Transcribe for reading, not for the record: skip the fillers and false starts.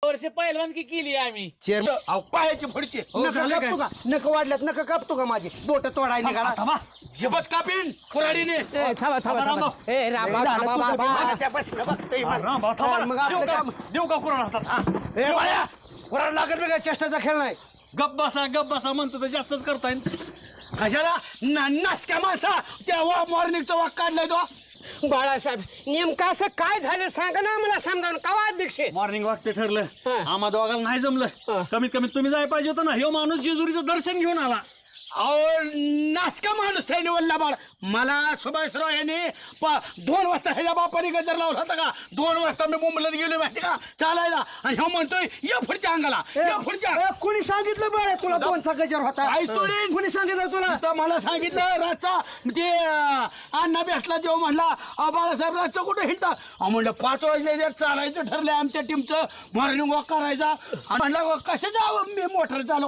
वर्ष पहिलवानकी केली आम्ही चेअरमन पायाचे पुढचे नक वाढल्यात नक कापतो का माझे बोट तोडाय निघाला जबच कापीन कुऱ्हाडीने मग आपलं काम देऊ का कुराड हातात ए बाया कुराड लागत नाही काय चेष्टाचा खेळ नाही गप बसा म्हणतो तर जास्तच करताय कशाला नाशक्या माणसा त्या मॉर्निंगचा वाक काढलाय तो बाळासाहेब नेमकं असं काय झालं सांगा ना मला समजावून का अध्यक्ष मॉर्निंग वॉकचं ठरलं आम्हा दोघाला नाही जमलं हा. कमीत कमी तुम्ही जाय पाहिजे होतं ना ह्यो माणूस जेजुरीचं दर्शन घेऊन आला अहो नाशका माणूस आहे वल्ला बाळ मला सुभाषराव यांनी 2 वाजता ह्याच्या बापाने गजर लावला होता का 2 वाजता मी मुंबईला गेलो माहिती का चालायला आणि ह्यो म्हणतोय या पुढच्या अंगाला या पुढच्या कुणी सांगितलं बरं तुला 2चा गजर होता काहीच तोडीन. कुणी सांगितलं तुला तर मला सांगितलं रातचा ते अण्णा भेटला तेव्हा म्हणला बाळासाहेब रातचं कुठे हिंडता म्हणलं 5 वाजले चालायचं ठरलंय आमच्या टीमचं मॉर्निंग वॉक करायचा म्हणलं कशा जावं मी मोटर चालू